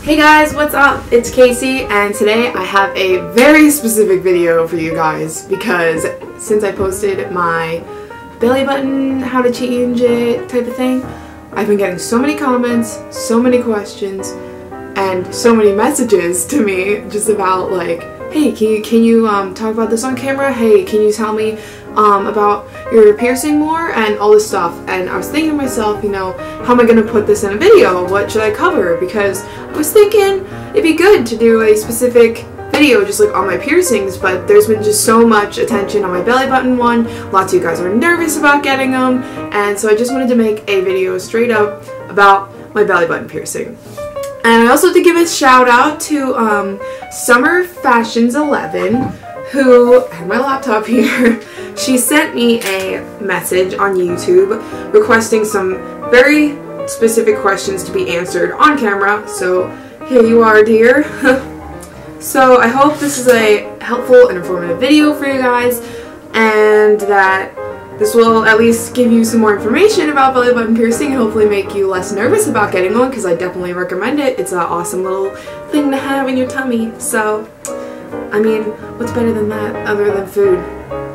Hey guys, what's up? It's Casey, and today I have a very specific video for you guys because since I posted my belly button, how to change it type of thing, I've been getting so many comments, so many questions, and so many messages to me just about like, hey, can you talk about this on camera? Hey, can you tell me about your piercing more and all this stuff? And I was thinking to myself, you know, how am I going to put this in a video? What should I cover? Because I was thinking it'd be good to do a specific video just like on my piercings, but there's been just so much attention on my belly button one. Lots of you guys are nervous about getting them, and so I just wanted to make a video straight up about my belly button piercing. And I also have to give a shout out to Summer Fashions 11, who had my laptop here. She sent me a message on YouTube requesting some very specific questions to be answered on camera, so here you are, dear. So I hope this is a helpful and informative video for you guys, and that this will at least give you some more information about belly button piercing and hopefully make you less nervous about getting one, because I definitely recommend it. It's an awesome little thing to have in your tummy. So, I mean, what's better than that other than food?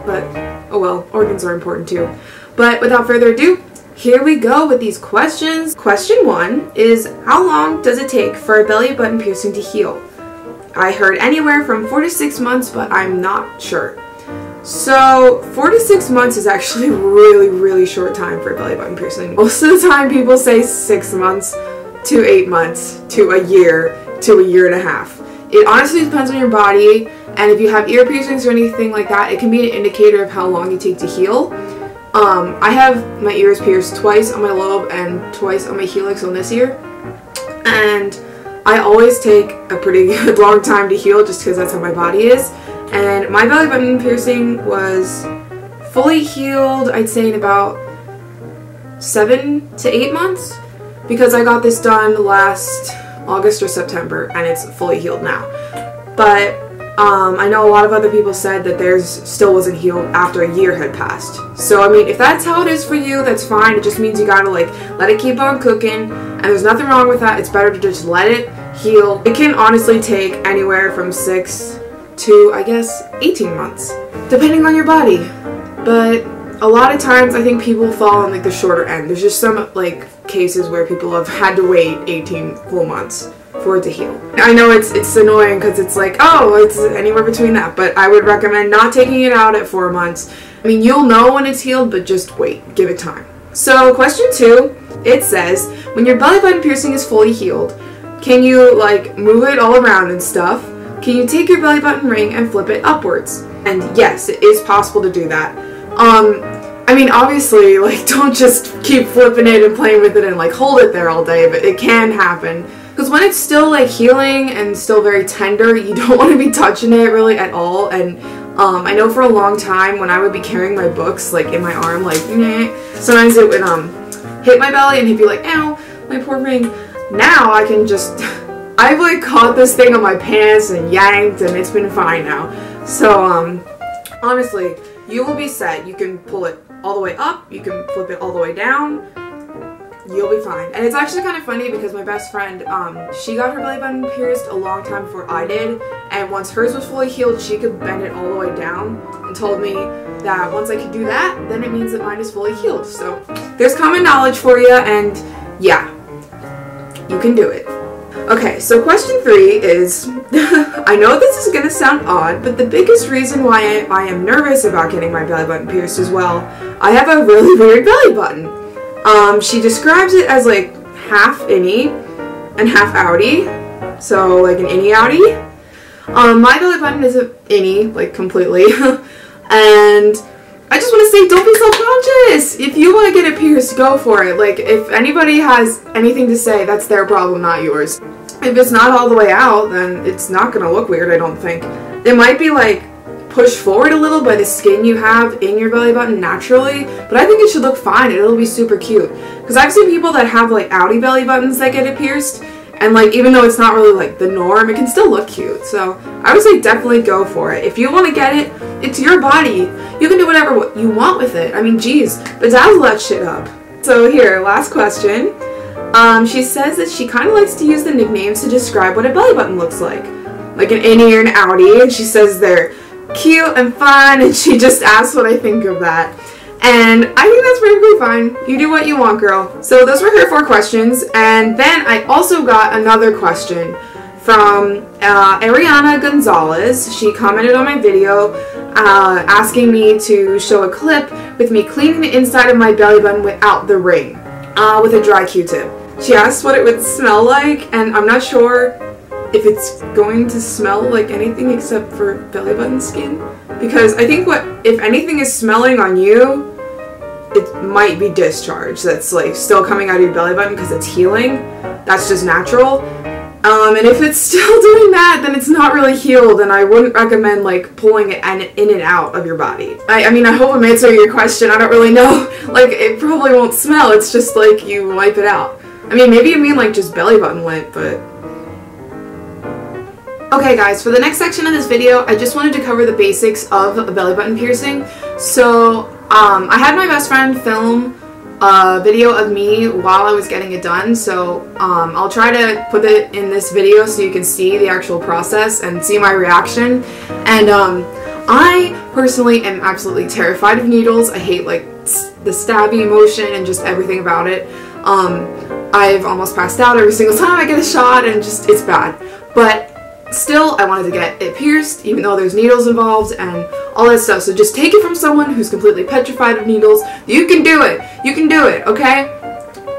But, oh well, organs are important too. But without further ado, here we go with these questions. Question 1 is, how long does it take for a belly button piercing to heal? I heard anywhere from 4 to 6 months, but I'm not sure. So 4 to 6 months is actually a really short time for a belly button piercing. Most of the time people say 6 months to 8 months to a year and a half. It honestly depends on your body, and if you have ear piercings or anything like that, it can be an indicator of how long you take to heal. I have my ears pierced twice on my lobe and twice on my helix on this ear, and I always take a pretty long time to heal just because that's how my body is. And my belly button piercing was fully healed, I'd say, in about 7 to 8 months, because I got this done last August or September, and it's fully healed now. But I know a lot of other people said that theirs still wasn't healed after a year had passed. So I mean, if that's how it is for you, that's fine. It just means you gotta like let it keep on cooking, and there's nothing wrong with that. It's better to just let it heal. It can honestly take anywhere from 6 to, I guess, 18 months, depending on your body. But a lot of times I think people fall on like the shorter end. There's just some like cases where people have had to wait 18 full months for it to heal. I know it's annoying because it's like, oh, it's anywhere between that, but I would recommend not taking it out at 4 months. I mean, you'll know when it's healed, but just wait, give it time. So question 2, it says, when your belly button piercing is fully healed, can you like move it all around and stuff? Can you take your belly button ring and flip it upwards? And yes, it is possible to do that. I mean, obviously, like, don't just keep flipping it and playing with it and like hold it there all day, but it can happen. Because when it's still like healing and still very tender, you don't want to be touching it really at all. And I know for a long time when I would be carrying my books like in my arm, like, sometimes it would hit my belly and it'd be like, ow, my poor ring. Now I can just, I've like caught this thing on my pants and yanked, and it's been fine now. So honestly, you will be set. You can pull it all the way up, you can flip it all the way down, you'll be fine. And it's actually kind of funny because my best friend, she got her belly button pierced a long time before I did, and once hers was fully healed, she could bend it all the way down, and told me that once I could do that, then it means that mine is fully healed. So there's common knowledge for you, and yeah, you can do it. Okay, so question 3 is, I know this is going to sound odd, but the biggest reason why I am nervous about getting my belly button pierced as well, I have a really weird belly button. She describes it as like half innie and half outie, so like an innie outie. My belly button is an innie, like completely, and I just want to say, don't be self-conscious. If you want to get it pierced, go for it. Like, if anybody has anything to say, that's their problem, not yours. If it's not all the way out, then it's not going to look weird, I don't think. It might be like pushed forward a little by the skin you have in your belly button naturally, but I think it should look fine. It'll be super cute. Because I've seen people that have like outie belly buttons that get it pierced, and like even though it's not really like the norm, it can still look cute. So I would say definitely go for it. If you want to get it, it's your body. You can do whatever you want with it. I mean, geez, bedazzle that shit up. So here, last question. She says that she kind of likes to use the nicknames to describe what a belly button looks like an innie or an outie, and she says they're cute and fun, and she just asks what I think of that. And I think that's perfectly fine. You do what you want, girl. So those were her 4 questions, and then I also got another question from Ariana Gonzalez. She commented on my video asking me to show a clip with me cleaning the inside of my belly button without the ring, with a dry Q-tip. She asked what it would smell like, and I'm not sure if it's going to smell like anything except for belly button skin, because I think if anything is smelling on you, it might be discharge that's like still coming out of your belly button because it's healing. That's just natural. And if it's still doing that, then it's not really healed, and I wouldn't recommend like pulling it in and out of your body. I mean, I hope I'm answering your question. I don't really know. Like, it probably won't smell. It's just like you wipe it out. I mean, maybe you mean like just belly button lint, but... Okay guys, for the next section of this video, I just wanted to cover the basics of a belly button piercing. So, I had my best friend film a video of me while I was getting it done, so I'll try to put it in this video so you can see the actual process and see my reaction. And I personally am absolutely terrified of needles. I hate like the stabby motion and just everything about it. I've almost passed out every single time I get a shot, and just it's bad. But still, I wanted to get it pierced, even though there's needles involved and all that stuff. So just take it from someone who's completely petrified of needles. You can do it. You can do it, okay?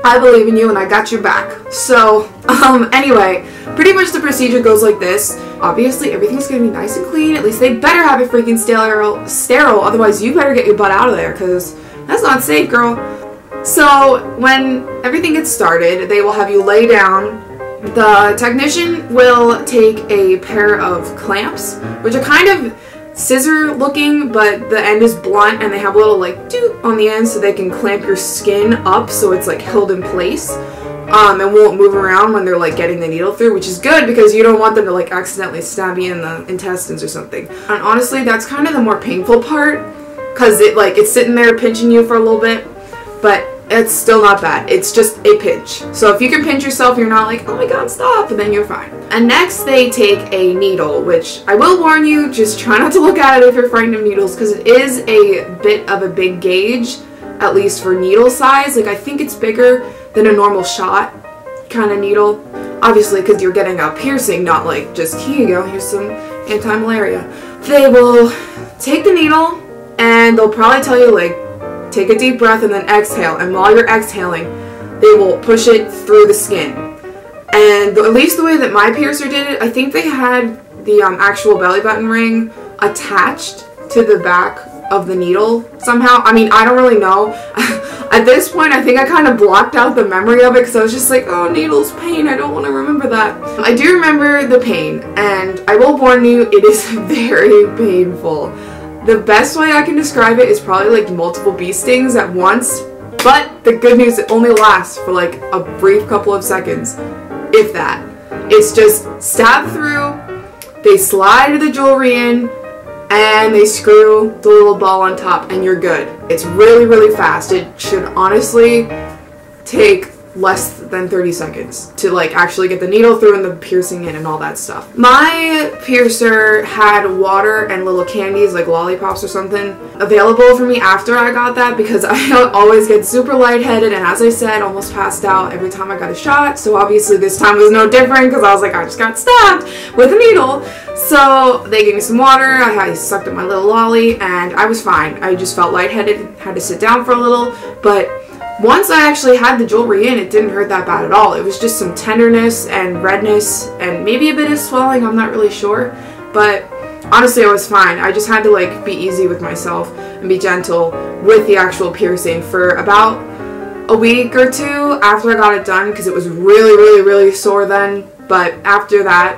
I believe in you, and I got your back. So, anyway, pretty much the procedure goes like this. Obviously, everything's gonna be nice and clean. At least they better have it freaking sterile. Otherwise, you better get your butt out of there, because that's not safe, girl. So, when everything gets started, they will have you lay down. The technician will take a pair of clamps, which are kind of scissor looking, but the end is blunt, and they have a little like doot on the end so they can clamp your skin up so it's like held in place, and won't move around when they're like getting the needle through, which is good because you don't want them to like accidentally stab you in the intestines or something. And honestly, that's kind of the more painful part, because it's sitting there pinching you for a little bit, but it's still not bad. It's just a pinch. So if you can pinch yourself, you're not like, oh my god, stop, and then you're fine. And next they take a needle, which I will warn you, just try not to look at it if you're frightened of needles, because it is a bit of a big gauge, at least for needle size. Like, I think it's bigger than a normal shot kind of needle. Obviously, because you're getting a piercing, not like just, here you go, here's some anti-malaria. They will take the needle, and they'll probably tell you, like, take a deep breath and then exhale, and while you're exhaling, they will push it through the skin. And at least the way that my piercer did it, I think they had the actual belly button ring attached to the back of the needle somehow. I mean, I don't really know. At this point, I think I kind of blocked out the memory of it because I was just like, oh, needles, pain, I don't want to remember that. I do remember the pain, and I will warn you, it is very painful. The best way I can describe it is probably like multiple bee stings at once, but the good news, it only lasts for like a brief couple of seconds, if that. It's just stab through, they slide the jewelry in, and they screw the little ball on top, and you're good. It's really, really fast. It should honestly take less than 30 seconds to like actually get the needle through and the piercing in and all that stuff. My piercer had water and little candies like lollipops or something available for me after I got that, because I always get super lightheaded, and as I said, almost passed out every time I got a shot. So obviously this time was no different, because I was like, I just got stabbed with a needle. So they gave me some water, I sucked up my little lolly, and I was fine. I just felt lightheaded, had to sit down for a little, but once I actually had the jewelry in, it didn't hurt that bad at all. It was just some tenderness and redness and maybe a bit of swelling, I'm not really sure. But honestly, I was fine. I just had to like be easy with myself and be gentle with the actual piercing for about a week or two after I got it done, because it was really, really, really sore then. But after that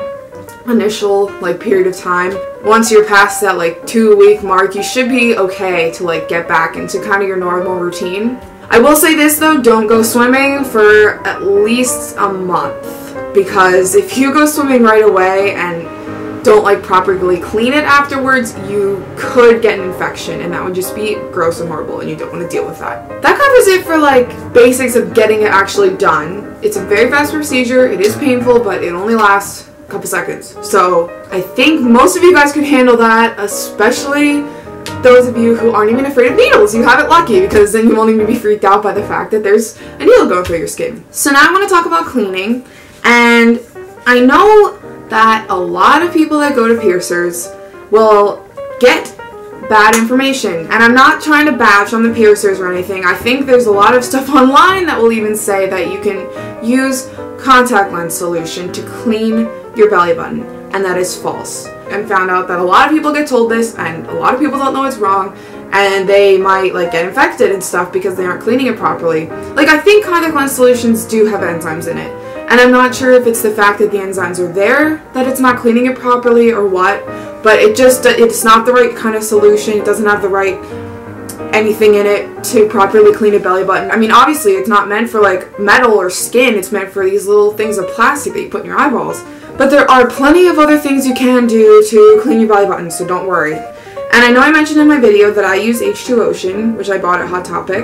initial like period of time, once you're past that like 2-week mark, you should be okay to like get back into kind of your normal routine. I will say this though, don't go swimming for at least a month, because if you go swimming right away and don't like properly clean it afterwards, you could get an infection, and that would just be gross and horrible, and you don't want to deal with that. That covers it for like basics of getting it actually done. It's a very fast procedure. It is painful, but it only lasts a couple seconds. So I think most of you guys could handle that, especially those of you who aren't even afraid of needles. You have it lucky, because then you won't even be freaked out by the fact that there's a needle going through your skin. So now I want to talk about cleaning, and I know that a lot of people that go to piercers will get bad information, and I'm not trying to bash on the piercers or anything. I think there's a lot of stuff online that will even say that you can use contact lens solution to clean your belly button, and that is false. And found out that a lot of people get told this, and a lot of people don't know it's wrong, and they might like get infected and stuff because they aren't cleaning it properly. Like, I think contact lens solutions do have enzymes in it, and I'm not sure if it's the fact that the enzymes are there that it's not cleaning it properly or what, but it's not the right kind of solution. It doesn't have the right anything in it to properly clean a belly button. I mean, obviously it's not meant for like metal or skin. It's meant for these little things of plastic that you put in your eyeballs. But there are plenty of other things you can do to clean your belly button, so don't worry. And I know I mentioned in my video that I use H2 Ocean, which I bought at Hot Topic.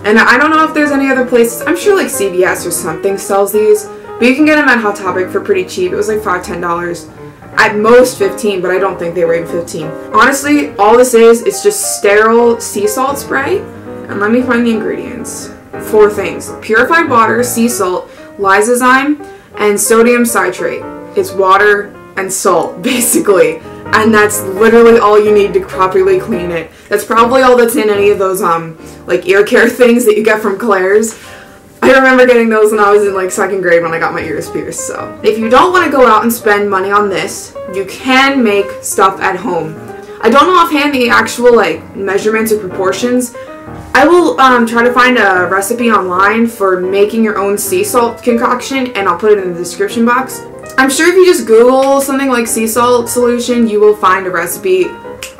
And I don't know if there's any other places. I'm sure like CVS or something sells these, but you can get them at Hot Topic for pretty cheap. It was like $5, $10. At most 15, but I don't think they were even 15. Honestly, all this is, it's just sterile sea salt spray. And let me find the ingredients. 4 things: purified water, sea salt, lysozyme, and sodium citrate. It's water and salt, basically. And that's literally all you need to properly clean it. That's probably all that's in any of those like ear care things that you get from Claire's. I remember getting those when I was in like 2nd grade when I got my ears pierced. So if you don't want to go out and spend money on this, you can make stuff at home. I don't know offhand the actual like measurements or proportions. I will try to find a recipe online for making your own sea salt concoction, and I'll put it in the description box. I'm sure if you just Google something like sea salt solution, you will find a recipe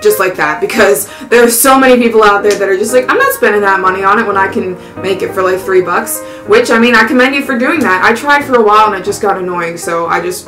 just like that, because there are so many people out there that are just like, I'm not spending that money on it when I can make it for like $3, which, I mean, I commend you for doing that. I tried for a while and it just got annoying, so I just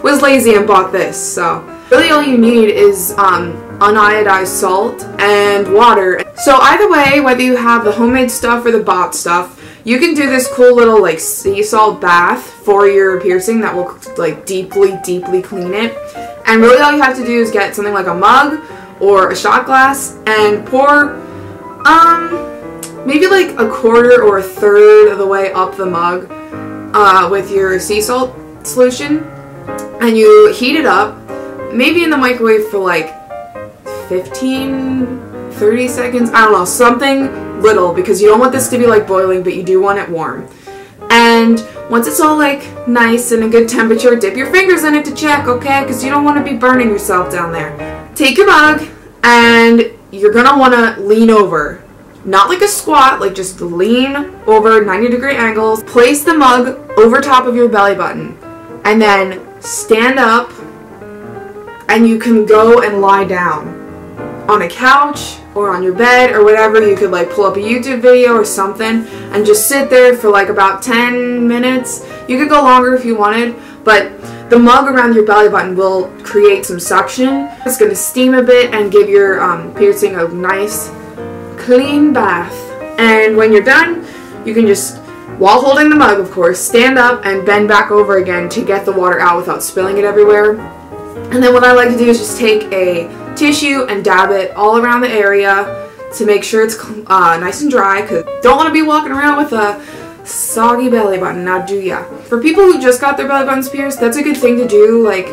was lazy and bought this. So really all you need is uniodized salt and water. So either way, whether you have the homemade stuff or the bought stuff, you can do this cool little like sea salt bath for your piercing that will like deeply clean it. And really all you have to do is get something like a mug or a shot glass and pour maybe like a quarter or a third of the way up the mug with your sea salt solution, and you heat it up, maybe in the microwave for like 15-30 seconds, I don't know, something little, because you don't want this to be like boiling, but you do want it warm. And once it's all like nice and a good temperature, dip your fingers in it to check, okay, because you don't want to be burning yourself down there. Take your mug, and you're gonna want to lean over, not like a squat, like just lean over 90-degree angles. Place the mug over top of your belly button, and then stand up, and you can go and lie down on a couch or on your bed or whatever. You could like pull up a YouTube video or something and just sit there for like about 10 minutes. You could go longer if you wanted, but the mug around your belly button will create some suction. It's going to steam a bit and give your piercing a nice clean bath. And when you're done, you can just, while holding the mug of course, stand up and bend back over again to get the water out without spilling it everywhere. And then what I like to do is just take a tissue and dab it all around the area to make sure it's nice and dry, because don't want to be walking around with a soggy belly button, now do ya? For people who just got their belly buttons pierced, that's a good thing to do like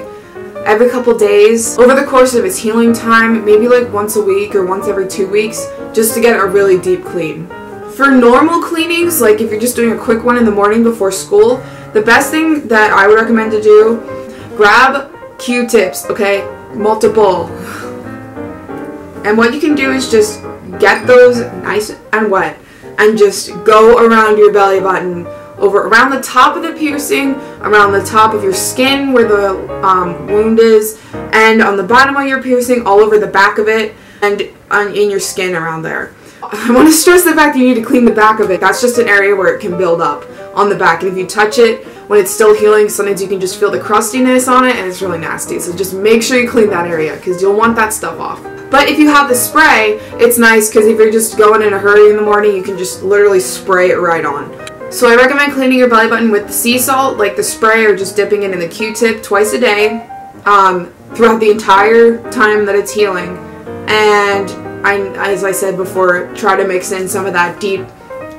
every couple days over the course of its healing time, maybe like once a week or once every 2 weeks, just to get a really deep clean. For normal cleanings, like if you're just doing a quick one in the morning before school, the best thing that I would recommend to do, grab Q-tips, okay? Multiple. And what you can do is just get those nice and wet and just go around your belly button, around the top of the piercing, around the top of your skin where the wound is, and on the bottom of your piercing, all over the back of it, and in your skin around there. I want to stress the fact that you need to clean the back of it. That's just an area where it can build up on the back, and if you touch it when it's still healing, sometimes you can just feel the crustiness on it and it's really nasty. So just make sure you clean that area because you'll want that stuff off. But if you have the spray, it's nice because if you're just going in a hurry in the morning, you can just literally spray it right on. So I recommend cleaning your belly button with the sea salt, like the spray, or just dipping it in the Q-tip twice a day throughout the entire time that it's healing. And as I said before, try to mix in some of that deep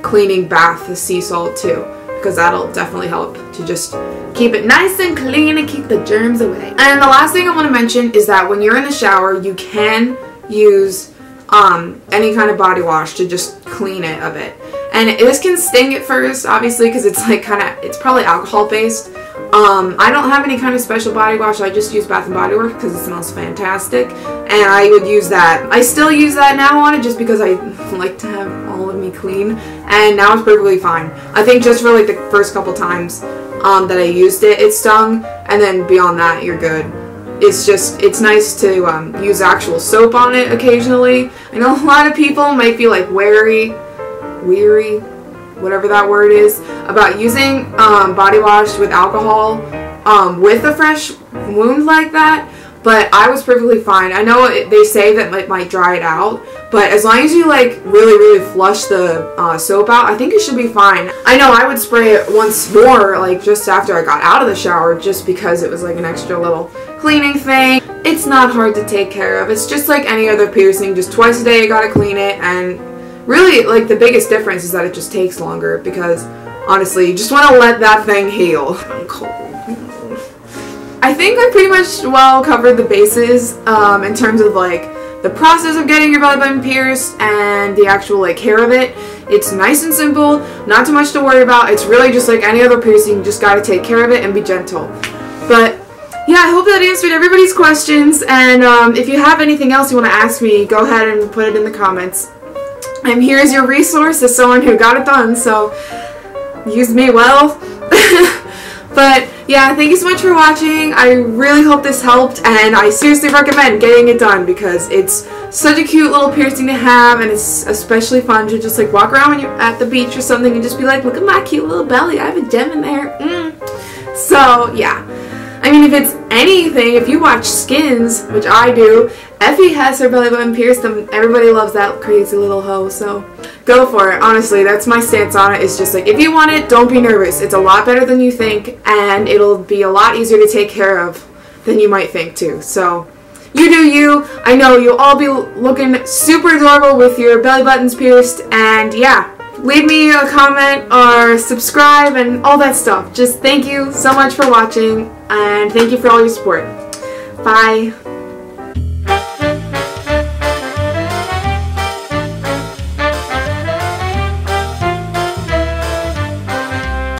cleaning bath, the sea salt too, because that'll definitely help to just keep it nice and clean and keep the germs away. And the last thing I want to mention is that when you're in the shower, you can use any kind of body wash to just clean it a bit. And this can sting at first, obviously, because it's like it's probably alcohol based. I don't have any kind of special body wash. I just use Bath & Body Works because it smells fantastic, and I would use that. I still use that now on it just because I like to have all of me clean, and now it's perfectly fine. I think just for like the first couple times that I used it, it stung, and then beyond that, you're good. It's nice to use actual soap on it occasionally. I know a lot of people might be like weary, whatever that word is, about using body wash with alcohol with a fresh wound like that, but I was perfectly fine. I know they say that it might dry it out, but as long as you like really flush the soap out, I think it should be fine. I know I would spray it once more, like just after I got out of the shower, just because it was like an extra little cleaning thing. It's not hard to take care of. It's just like any other piercing, just twice a day you gotta clean it. And really, like, the biggest difference is that it just takes longer because, honestly, you just want to let that thing heal. I'm cold. I think I pretty much well covered the bases in terms of, like, the process of getting your belly button pierced and the actual, like, care of it. It's nice and simple, not too much to worry about. It's really just like any other piercing. You just gotta take care of it and be gentle. But yeah, I hope that answered everybody's questions. And if you have anything else you want to ask me, go ahead and put it in the comments. I'm here as your resource, as someone who got it done, so use me well. But yeah, thank you so much for watching. I really hope this helped, and I seriously recommend getting it done because it's such a cute little piercing to have, and it's especially fun to just like walk around when you're at the beach or something and just be like, look at my cute little belly, I have a gem in there. So yeah, I mean, if it's anything, if you watch Skins, which I do, Effie has her belly button pierced, and everybody loves that crazy little hoe, so go for it. Honestly, that's my stance on it. It's just like, if you want it, don't be nervous. It's a lot better than you think, and it'll be a lot easier to take care of than you might think too. So you do you. I know you'll all be looking super adorable with your belly buttons pierced, and yeah, leave me a comment or subscribe and all that stuff. Just thank you so much for watching, and thank you for all your support. Bye.